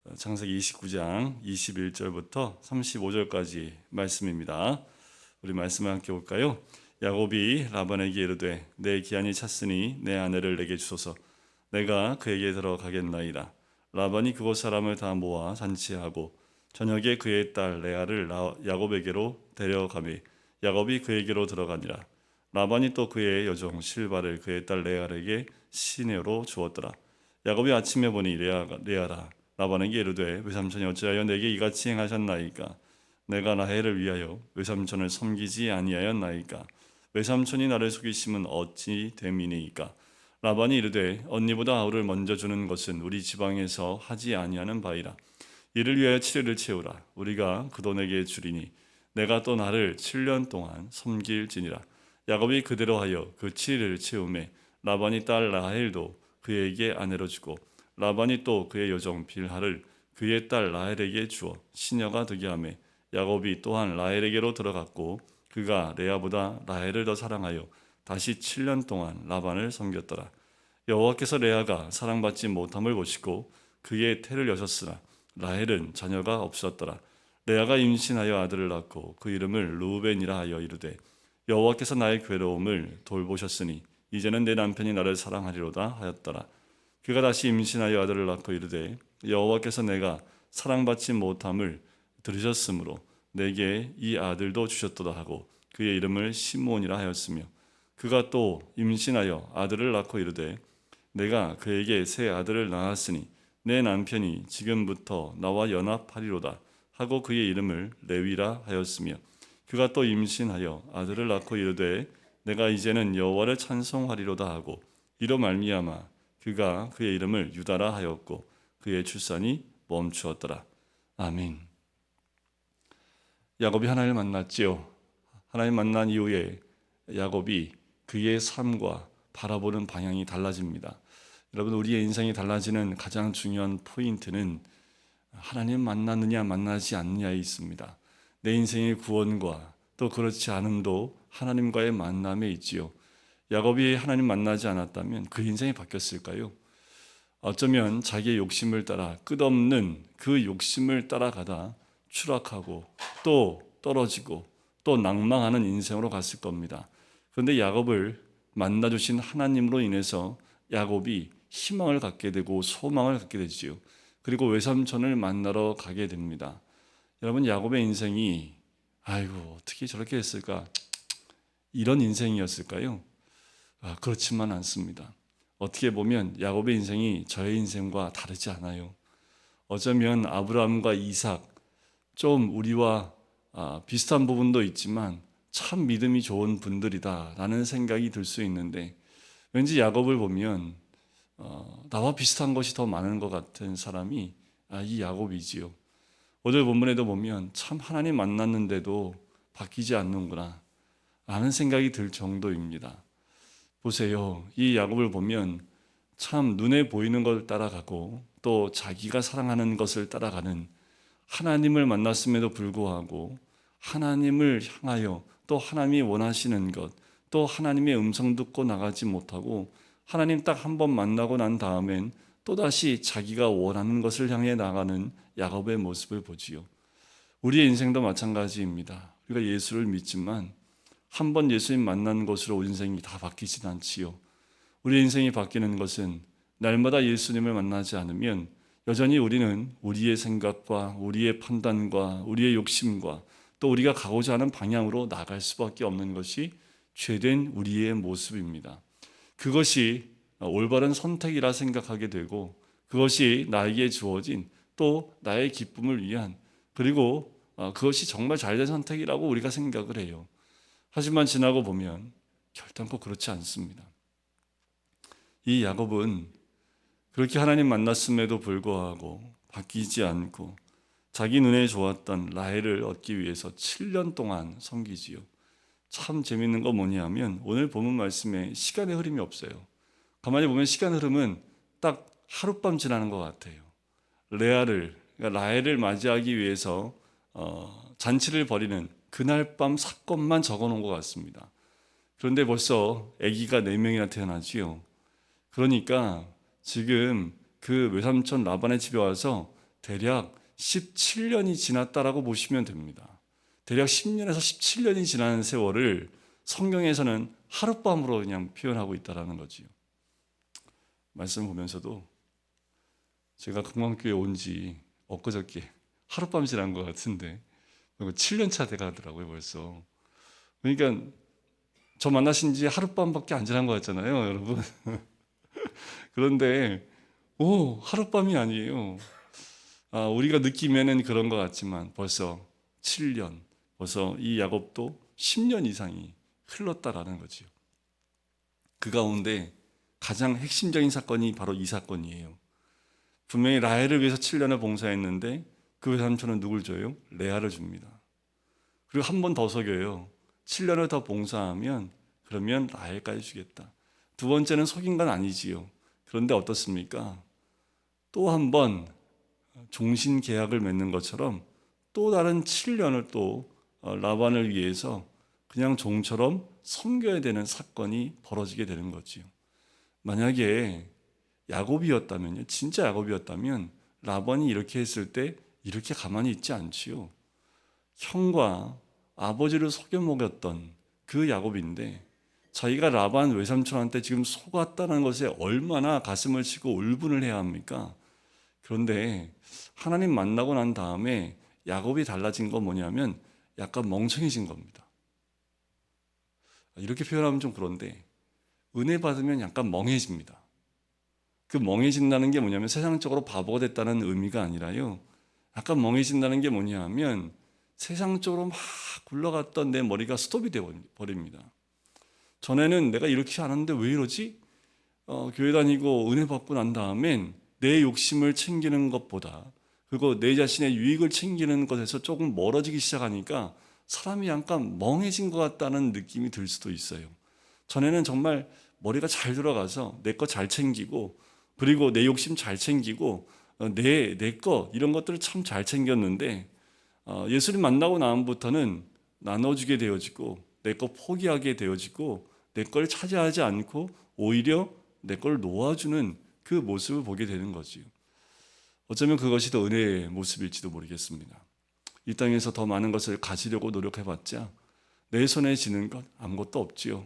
창세기 29장 21절부터 35절까지 말씀입니다. 우리 말씀을 함께 볼까요? 야곱이 라반에게 이르되 내 기한이 찼으니 내 아내를 내게 주소서. 내가 그에게 들어가겠나이다. 라반이 그곳 사람을 다 모아 잔치하고 저녁에 그의 딸 레아를 야곱에게로 데려가매 야곱이 그에게로 들어가니라. 라반이 또 그의 여종 실바를 그의 딸 레아에게 시내로 주었더라. 야곱이 아침에 보니 레아라. 라반에게 이르되 외삼촌이 어찌하여 내게 이같이 행하셨나이까? 내가 라헬을 위하여 외삼촌을 섬기지 아니하였나이까? 외삼촌이 나를 속이심은 어찌 됨이니이까? 라반이 이르되 언니보다 아우를 먼저 주는 것은 우리 지방에서 하지 아니하는 바이라. 이를 위하여 7일을 채우라. 우리가 그 돈에게 주리니 내가 또 나를 7년 동안 섬길지니라. 야곱이 그대로 하여 그 7일을 채우매 라반이 딸 라헬도 그에게 아내로 주고 라반이 또 그의 여종 빌하를 그의 딸 라헬에게 주어 시녀가 되게 하매 야곱이 또한 라헬에게로 들어갔고 그가 레아보다 라헬을 더 사랑하여 다시 7년 동안 라반을 섬겼더라. 여호와께서 레아가 사랑받지 못함을 보시고 그의 태를 여셨으나 라헬은 자녀가 없었더라. 레아가 임신하여 아들을 낳고 그 이름을 르우벤이라 하여 이르되 여호와께서 나의 괴로움을 돌보셨으니 이제는 내 남편이 나를 사랑하리로다 하였더라. 그가 다시 임신하여 아들을 낳고 이르되 여호와께서 내가 사랑받지 못함을 들으셨으므로 내게 이 아들도 주셨도다 하고 그의 이름을 시므온이라 하였으며 그가 또 임신하여 아들을 낳고 이르되 내가 그에게 새 아들을 낳았으니 내 남편이 지금부터 나와 연합하리로다 하고 그의 이름을 레위라 하였으며 그가 또 임신하여 아들을 낳고 이르되 내가 이제는 여호와를 찬송하리로다 하고 이로 말미암아 그가 그의 이름을 유다라 하였고 그의 출산이 멈추었더라. 아멘. 야곱이 하나님을 만났지요. 하나님 만난 이후에 야곱이 그의 삶과 바라보는 방향이 달라집니다. 여러분, 우리의 인생이 달라지는 가장 중요한 포인트는 하나님 만났느냐 만나지 않느냐에 있습니다. 내 인생의 구원과 또 그렇지 않음도 하나님과의 만남에 있지요. 야곱이 하나님 만나지 않았다면 그 인생이 바뀌었을까요? 어쩌면 자기의 욕심을 따라 끝없는 그 욕심을 따라가다 추락하고 또 떨어지고 또 낭망하는 인생으로 갔을 겁니다. 그런데 야곱을 만나주신 하나님으로 인해서 야곱이 희망을 갖게 되고 소망을 갖게 되지요. 그리고 외삼촌을 만나러 가게 됩니다. 여러분, 야곱의 인생이 아이고 어떻게 저렇게 했을까? 이런 인생이었을까요? 그렇지만 않습니다. 어떻게 보면 야곱의 인생이 저의 인생과 다르지 않아요. 어쩌면 아브라함과 이삭, 좀 우리와 비슷한 부분도 있지만 참 믿음이 좋은 분들이다라는 생각이 들 수 있는데 왠지 야곱을 보면 나와 비슷한 것이 더 많은 것 같은 사람이 이 야곱이지요. 오늘 본문에도 보면 참 하나님 만났는데도 바뀌지 않는구나 라는 생각이 들 정도입니다. 보세요. 이 야곱을 보면 참 눈에 보이는 걸 따라가고 또 자기가 사랑하는 것을 따라가는 하나님을 만났음에도 불구하고 하나님을 향하여 또 하나님이 원하시는 것, 또 하나님의 음성 듣고 나가지 못하고 하나님 딱 한 번 만나고 난 다음엔 또다시 자기가 원하는 것을 향해 나가는 야곱의 모습을 보지요. 우리의 인생도 마찬가지입니다. 우리가 예수를 믿지만 한 번 예수님 만난 것으로 우리 인생이 다 바뀌진 않지요. 우리 인생이 바뀌는 것은 날마다 예수님을 만나지 않으면 여전히 우리는 우리의 생각과 우리의 판단과 우리의 욕심과 또 우리가 가고자 하는 방향으로 나갈 수밖에 없는 것이 죄된 우리의 모습입니다. 그것이 올바른 선택이라 생각하게 되고 그것이 나에게 주어진 또 나의 기쁨을 위한 그리고 그것이 정말 잘된 선택이라고 우리가 생각을 해요. 하지만 지나고 보면 결단코 그렇지 않습니다. 이 야곱은 그렇게 하나님 만났음에도 불구하고 바뀌지 않고 자기 눈에 좋았던 라헬을 얻기 위해서 7년 동안 섬기지요. 참 재밌는 거 뭐냐면 오늘 본문 말씀에 시간의 흐름이 없어요. 가만히 보면 시간 흐름은 딱 하룻밤 지나는 것 같아요. 그러니까 라헬을 맞이하기 위해서 잔치를 벌이는 그날 밤 사건만 적어놓은 것 같습니다. 그런데 벌써 아기가 4명이나 태어나지요. 그러니까 지금 그 외삼촌 라반의 집에 와서 대략 17년이 지났다라고 보시면 됩니다. 대략 10년에서 17년이 지난 세월을 성경에서는 하룻밤으로 그냥 표현하고 있다는 거지요. 말씀 보면서도 제가 금강교회 온 지 엊그저께 하룻밤 지난 것 같은데 7년 차 돼가더라고요 벌써. 그러니까 저 만나신 지 하룻밤밖에 안 지난 것 같잖아요 여러분. 그런데 하룻밤이 아니에요. 우리가 느끼면은 그런 것 같지만 벌써 7년, 벌써 이 야곱도 10년 이상이 흘렀다라는 거지요. 그 가운데 가장 핵심적인 사건이 바로 이 사건이에요. 분명히 라헬을 위해서 7년을 봉사했는데 그 외삼촌은 누굴 줘요? 레아를 줍니다. 그리고 한 번 더 속여요. 7년을 더 봉사하면 그러면 라헬까지 주겠다. 두 번째는 속인 건 아니지요. 그런데 어떻습니까? 또 한 번 종신 계약을 맺는 것처럼 또 다른 7년을 또 라반을 위해서 그냥 종처럼 섬겨야 되는 사건이 벌어지게 되는 거지요. 만약에 야곱이었다면요, 진짜 야곱이었다면 라반이 이렇게 했을 때 이렇게 가만히 있지 않지요. 형과 아버지를 속여 먹였던 그 야곱인데 자기가 라반 외삼촌한테 지금 속았다는 것에 얼마나 가슴을 치고 울분을 해야 합니까? 그런데 하나님 만나고 난 다음에 야곱이 달라진 건 뭐냐면 약간 멍청해진 겁니다. 이렇게 표현하면 좀 그런데 은혜 받으면 약간 멍해집니다. 그 멍해진다는 게 뭐냐면 세상적으로 바보가 됐다는 의미가 아니라요. 약간 멍해진다는 게 뭐냐 하면 세상적으로 막 굴러갔던 내 머리가 스톱이 되어버립니다. 전에는 내가 이렇게 안 하는데 왜 이러지? 교회 다니고 은혜 받고 난 다음엔 내 욕심을 챙기는 것보다 그리고 내 자신의 유익을 챙기는 것에서 조금 멀어지기 시작하니까 사람이 약간 멍해진 것 같다는 느낌이 들 수도 있어요. 전에는 정말 머리가 잘 돌아가서 내 거 잘 챙기고 그리고 내 욕심 잘 챙기고 내 거 이런 것들을 참 잘 챙겼는데 예수님 만나고 나음부터는 나눠주게 되어지고 내 거 포기하게 되어지고 내 걸 차지하지 않고 오히려 내 걸 놓아주는 그 모습을 보게 되는 거지요. 어쩌면 그것이 더 은혜의 모습일지도 모르겠습니다. 이 땅에서 더 많은 것을 가지려고 노력해봤자 내 손에 쥐는 것 아무것도 없지요.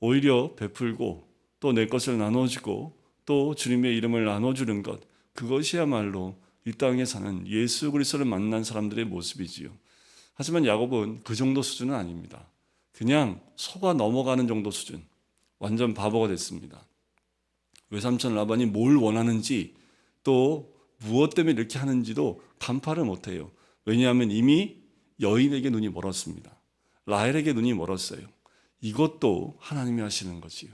오히려 베풀고 또 내 것을 나눠주고 또 주님의 이름을 나눠주는 것, 그것이야말로 이 땅에 사는 예수 그리스도를 만난 사람들의 모습이지요. 하지만 야곱은 그 정도 수준은 아닙니다. 그냥 속아 넘어가는 정도 수준, 완전 바보가 됐습니다. 외삼촌 라반이 뭘 원하는지 또 무엇 때문에 이렇게 하는지도 간파를 못해요. 왜냐하면 이미 여인에게 눈이 멀었습니다. 라헬에게 눈이 멀었어요. 이것도 하나님이 하시는 거지요.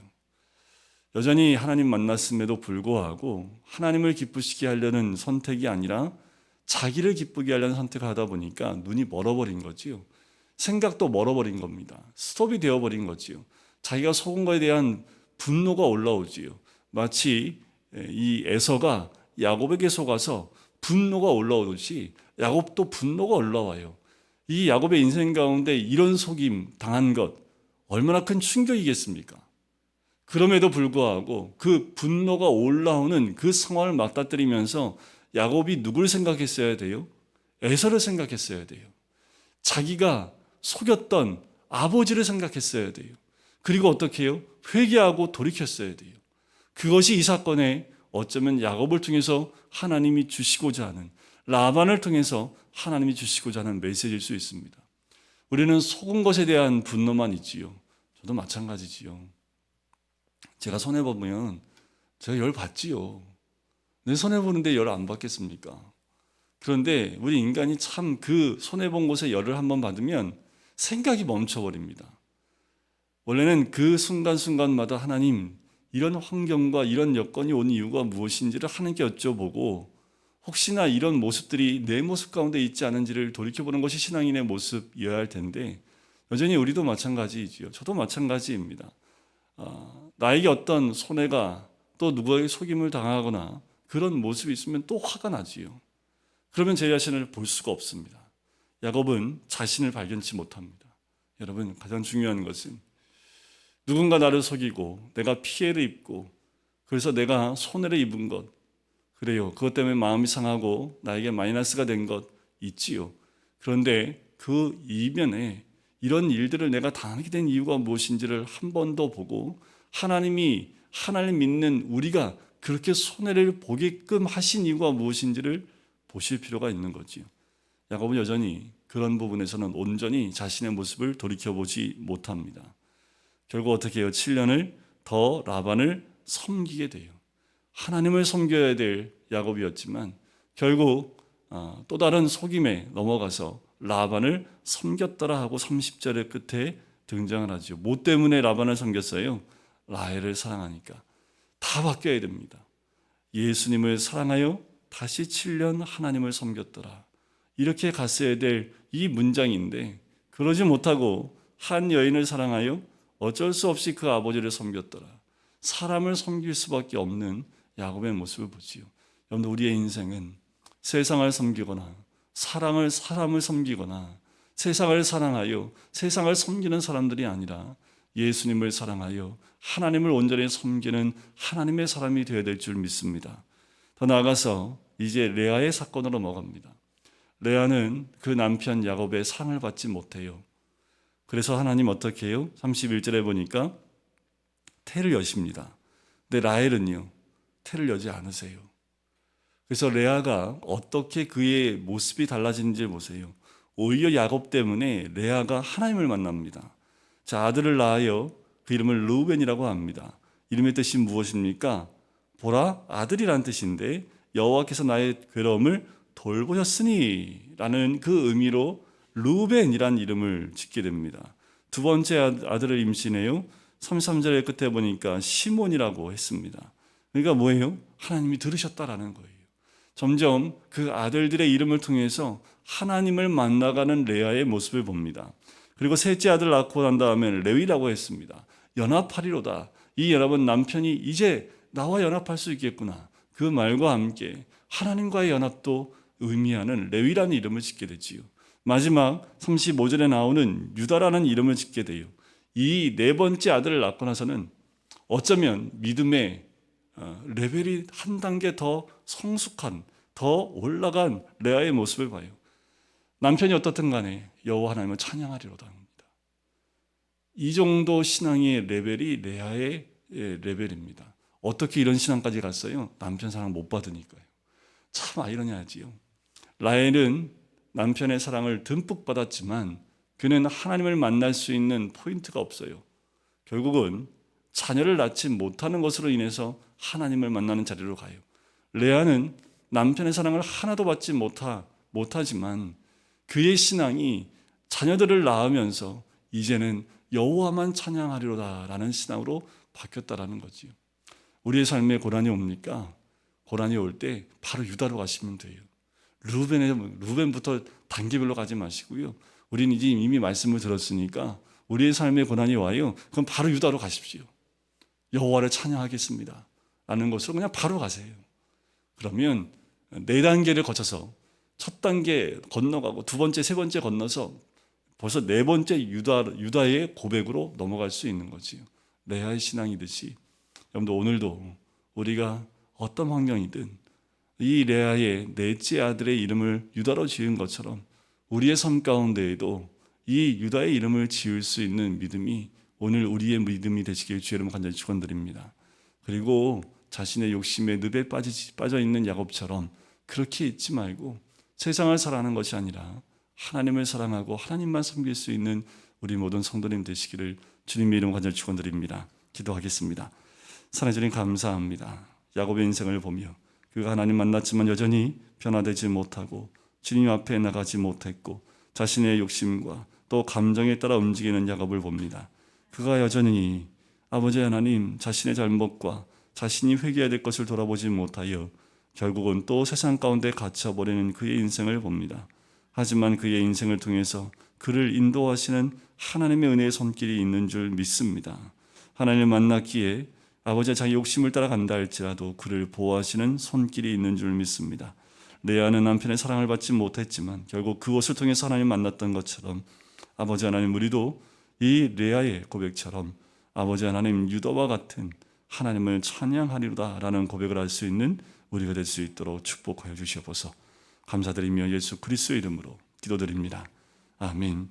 여전히 하나님 만났음에도 불구하고 하나님을 기쁘시게 하려는 선택이 아니라 자기를 기쁘게 하려는 선택을 하다 보니까 눈이 멀어버린 거지요. 생각도 멀어버린 겁니다. 스톱이 되어버린 거지요. 자기가 속은 것에 대한 분노가 올라오지요. 마치 이 에서가 야곱에게 속아서 분노가 올라오듯이 야곱도 분노가 올라와요. 이 야곱의 인생 가운데 이런 속임 당한 것 얼마나 큰 충격이겠습니까? 그럼에도 불구하고 그 분노가 올라오는 그 상황을 맞닥뜨리면서 야곱이 누굴 생각했어야 돼요? 에서를 생각했어야 돼요. 자기가 속였던 아버지를 생각했어야 돼요. 그리고 어떻게 해요? 회개하고 돌이켰어야 돼요. 그것이 이 사건에 어쩌면 야곱을 통해서 하나님이 주시고자 하는, 라반을 통해서 하나님이 주시고자 하는 메시지일 수 있습니다. 우리는 속은 것에 대한 분노만 있지요. 저도 마찬가지지요. 제가 손해보면 제가 열 받지요. 내 손해보는데 열 안 받겠습니까? 그런데 우리 인간이 참 그 손해본 곳에 열을 한번 받으면 생각이 멈춰버립니다. 원래는 그 순간순간마다 하나님, 이런 환경과 이런 여건이 온 이유가 무엇인지를 하나님께 여쭤보고 혹시나 이런 모습들이 내 모습 가운데 있지 않은지를 돌이켜보는 것이 신앙인의 모습이어야 할 텐데 여전히 우리도 마찬가지이지요. 저도 마찬가지입니다. 나에게 어떤 손해가 또 누구에게 속임을 당하거나 그런 모습이 있으면 또 화가 나지요. 그러면 제 자신을 볼 수가 없습니다. 야곱은 자신을 발견치 못합니다. 여러분, 가장 중요한 것은 누군가 나를 속이고 내가 피해를 입고 그래서 내가 손해를 입은 것, 그래요. 그것 때문에 마음이 상하고 나에게 마이너스가 된 것 있지요. 그런데 그 이면에 이런 일들을 내가 당하게 된 이유가 무엇인지를 한 번 더 보고 하나님이 하나님 믿는 우리가 그렇게 손해를 보게끔 하신 이유가 무엇인지를 보실 필요가 있는 거지요. 야곱은 여전히 그런 부분에서는 온전히 자신의 모습을 돌이켜보지 못합니다. 결국 어떻게 해요? 7년을 더 라반을 섬기게 돼요. 하나님을 섬겨야 될 야곱이었지만 결국 또 다른 속임에 넘어가서 라반을 섬겼더라 하고 30절의 끝에 등장을 하죠. 뭐 때문에 라반을 섬겼어요? 라헬을 사랑하니까. 다 바뀌어야 됩니다. 예수님을 사랑하여 다시 7년 하나님을 섬겼더라. 이렇게 갔어야 될 이 문장인데 그러지 못하고 한 여인을 사랑하여 어쩔 수 없이 그 아버지를 섬겼더라. 사람을 섬길 수밖에 없는 야곱의 모습을 보지요. 여러분, 우리의 인생은 세상을 섬기거나 사람을 섬기거나 세상을 사랑하여 세상을 섬기는 사람들이 아니라 예수님을 사랑하여 하나님을 온전히 섬기는 하나님의 사람이 되어야 될 줄 믿습니다. 더 나아가서 이제 레아의 사건으로 넘어갑니다. 레아는 그 남편 야곱의 사랑을 받지 못해요. 그래서 하나님 어떻게 해요? 31절에 보니까 태를 여십니다. 근데 라헬은요, 태를 여지 않으세요. 그래서 레아가 어떻게 그의 모습이 달라지는지 보세요. 오히려 야곱 때문에 레아가 하나님을 만납니다. 자, 아들을 낳아요. 그 이름을 르우벤이라고 합니다. 이름의 뜻이 무엇입니까? 보라, 아들이라는 뜻인데 여호와께서 나의 괴로움을 돌보셨으니 라는 그 의미로 르우벤이라는 이름을 짓게 됩니다. 두 번째 아들을 임신해요. 33절의 끝에 보니까 시몬이라고 했습니다. 그러니까 뭐예요? 하나님이 들으셨다라는 거예요. 점점 그 아들들의 이름을 통해서 하나님을 만나가는 레아의 모습을 봅니다. 그리고 셋째 아들 낳고 난 다음에 레위라고 했습니다. 연합하리로다. 이 여러분, 남편이 이제 나와 연합할 수 있겠구나. 그 말과 함께 하나님과의 연합도 의미하는 레위라는 이름을 짓게 되지요. 마지막 35절에 나오는 유다라는 이름을 짓게 돼요. 이 네 번째 아들을 낳고 나서는 어쩌면 믿음의 레벨이 한 단계 더 성숙한, 더 올라간 레아의 모습을 봐요. 남편이 어떻든 간에 여호와 하나님을 찬양하리로다 합니다. 이 정도 신앙의 레벨이 레아의 레벨입니다. 어떻게 이런 신앙까지 갔어요? 남편 사랑 못 받으니까요. 참 아이러니하지요. 라헬은 남편의 사랑을 듬뿍 받았지만 그는 하나님을 만날 수 있는 포인트가 없어요. 결국은 자녀를 낳지 못하는 것으로 인해서 하나님을 만나는 자리로 가요. 레아는 남편의 사랑을 하나도 받지 못하지만 그의 신앙이 자녀들을 낳으면서 이제는 여호와만 찬양하리로다라는 신앙으로 바뀌었다라는 거지요. 우리의 삶에 고난이 옵니까? 고난이 올 때 바로 유다로 가시면 돼요. 루벤부터 단계별로 가지 마시고요. 우리는 이미 말씀을 들었으니까 우리의 삶에 고난이 와요. 그럼 바로 유다로 가십시오. 여호와를 찬양하겠습니다 라는 것으로 그냥 바로 가세요. 그러면 네 단계를 거쳐서 첫 단계 건너가고 두 번째, 세 번째 건너서 벌써 네 번째 유다의 고백으로 넘어갈 수 있는 거지요. 레아의 신앙이듯이 여러분들 오늘도 우리가 어떤 환경이든 이 레아의 넷째 아들의 이름을 유다로 지은 것처럼 우리의 삶 가운데에도 이 유다의 이름을 지을 수 있는 믿음이 오늘 우리의 믿음이 되시길 주의 이름으로 간절히 축원드립니다. 그리고 자신의 욕심에 늪에 빠져 있는 야곱처럼 그렇게 있지 말고 세상을 사랑하는 것이 아니라 하나님을 사랑하고 하나님만 섬길 수 있는 우리 모든 성도님 되시기를 주님의 이름으로 간절히 축원드립니다. 기도하겠습니다. 사랑해 감사합니다. 야곱의 인생을 보며 그가 하나님 만났지만 여전히 변화되지 못하고 주님 앞에 나가지 못했고 자신의 욕심과 또 감정에 따라 움직이는 야곱을 봅니다. 그가 여전히 아버지 하나님 자신의 잘못과 자신이 회개해야 될 것을 돌아보지 못하여 결국은 또 세상 가운데 갇혀버리는 그의 인생을 봅니다. 하지만 그의 인생을 통해서 그를 인도하시는 하나님의 은혜의 손길이 있는 줄 믿습니다. 하나님을 만났기에 아버지가 자기 욕심을 따라간다 할지라도 그를 보호하시는 손길이 있는 줄 믿습니다. 레아는 남편의 사랑을 받지 못했지만 결국 그것을 통해서 하나님 만났던 것처럼 아버지 하나님 우리도 이 레아의 고백처럼 아버지 하나님 유다와 같은 하나님을 찬양하리로다 라는 고백을 할 수 있는 우리가 될 수 있도록 축복하여 주시옵소서. 감사드리며 예수 그리스도의 이름으로 기도드립니다. 아멘.